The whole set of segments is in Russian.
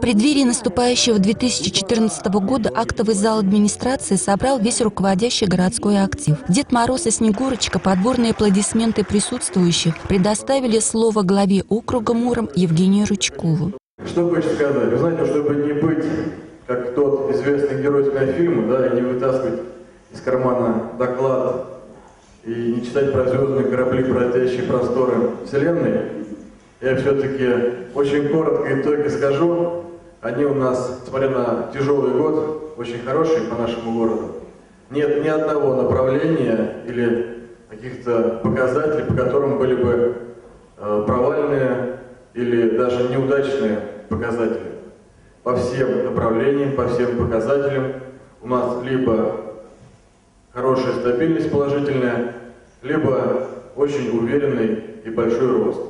преддверии наступающего 2014 года актовый зал администрации собрал весь руководящий городской актив. Дед Мороз и Снегурочка под бурные аплодисменты присутствующих предоставили слово главе округа Муром Евгению Рычкову. Что хочется сказать? Вы знаете, чтобы не быть как тот известный герой кинофильма, да, и не вытаскивать из кармана доклад и не читать про звездные корабли, бродящие просторы Вселенной, я все-таки очень коротко итоги скажу. Они у нас, несмотря на тяжелый год, очень хорошие по нашему городу. Нет ни одного направления или каких-то показателей, по которым были бы провальные или даже неудачные показатели. По всем направлениям, по всем показателям у нас либо хорошая стабильность положительная, либо очень уверенный и большой рост.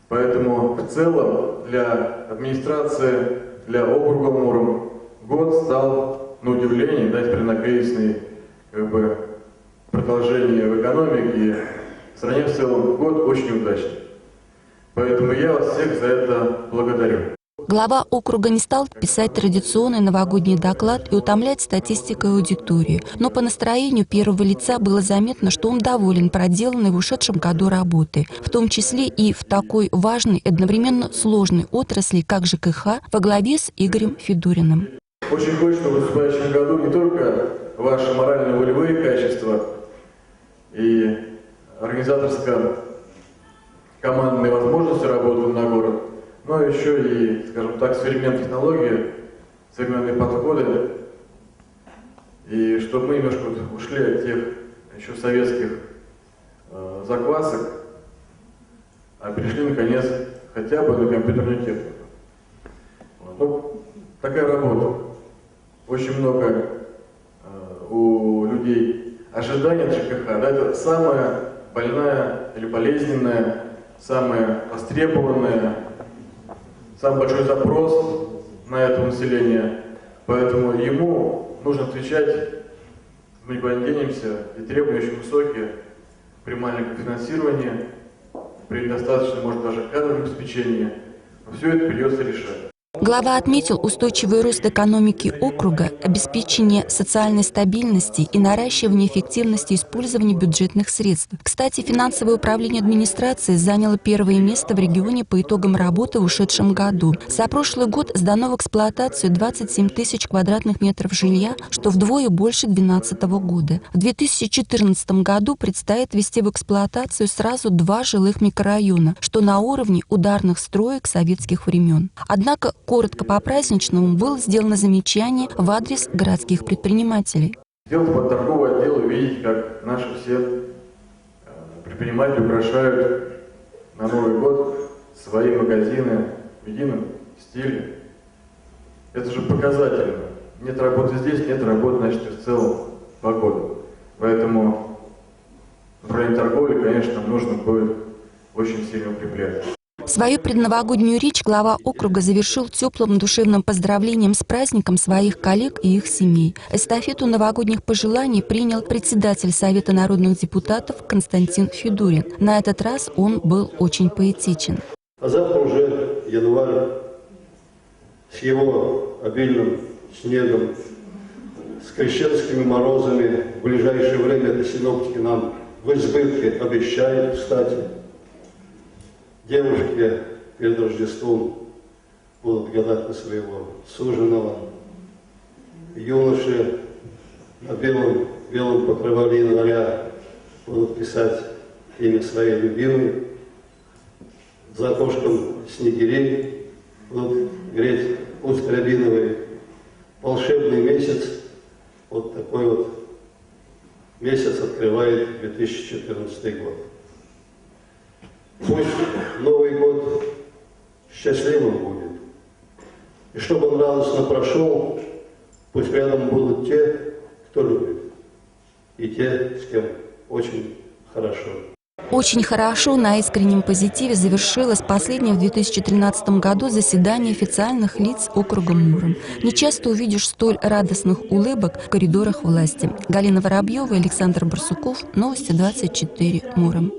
Поэтому в целом для администрации, для округа Муром год стал, на удивление, да, теперь на кризисные продолжение в экономике, и в стране в целом год очень удачный. Поэтому я вас всех за это благодарю. Глава округа не стал писать традиционный новогодний доклад и утомлять статистикой аудиторию, но по настроению первого лица было заметно, что он доволен проделанной в ушедшем году работой, в том числе и в такой важной и одновременно сложной отрасли, как ЖКХ, во главе с Игорем Федориным. Очень хочется в наступающем году не только ваши морально-волевые качества и организаторско-командные возможности работы на город, но еще и, скажем так, современные технологии, современные подходы, и чтобы мы немножко ушли от тех еще советских заквасок, а перешли, наконец, хотя бы на компьютерную технику. Ну, такая работа. Очень много у людей ожиданий от ЖКХ. Да, это самая больная или болезненная, самая востребованная, самый большой запрос на это население, поэтому ему нужно отвечать, мы никуда не денемся, и требования очень высокие при маленьком финансировании, при недостаточном, может, даже кадровом обеспечении, но все это придется решать. Глава отметил устойчивый рост экономики округа, обеспечение социальной стабильности и наращивание эффективности использования бюджетных средств. Кстати, финансовое управление администрации заняло первое место в регионе по итогам работы в ушедшем году. За прошлый год сдано в эксплуатацию 27 тысяч квадратных метров жилья, что вдвое больше 2012 года. В 2014 году предстоит ввести в эксплуатацию сразу 2 жилых микрорайона, что на уровне ударных строек советских времен. Однако коротко по-праздничному было сделано замечание в адрес городских предпринимателей. Сделать под торговый отдел и видеть, как наши все предприниматели украшают на Новый год свои магазины в едином стиле. Это же показательно. Нет работы здесь, нет работы, значит, и в целом по году. Поэтому направление торговли, конечно, нужно будет очень сильно укреплять. Свою предновогоднюю речь глава округа завершил теплым душевным поздравлением с праздником своих коллег и их семей. Эстафету новогодних пожеланий принял председатель Совета народных депутатов Константин Федорин. На этот раз он был очень поэтичен. А завтра уже январь с его обильным снегом, с крещенскими морозами. В ближайшее время это синоптики нам в избытке обещают, кстати. Девушки перед Рождеством будут гадать на своего суженого. Юноши на белом покрывале января будут писать имя своей любимой. За окошком снегирей будут греть уст рябиновый. Волшебный месяц, вот такой вот месяц открывает 2014 год. Пусть Новый год счастливым будет. И чтобы он радостно прошел, пусть рядом будут те, кто любит, и те, с кем очень хорошо. Очень хорошо на искреннем позитиве завершилось последнее в 2013 году заседание официальных лиц округа Муром. Нечасто увидишь столь радостных улыбок в коридорах власти. Галина Воробьева, Александр Барсуков. Новости 24. Муром.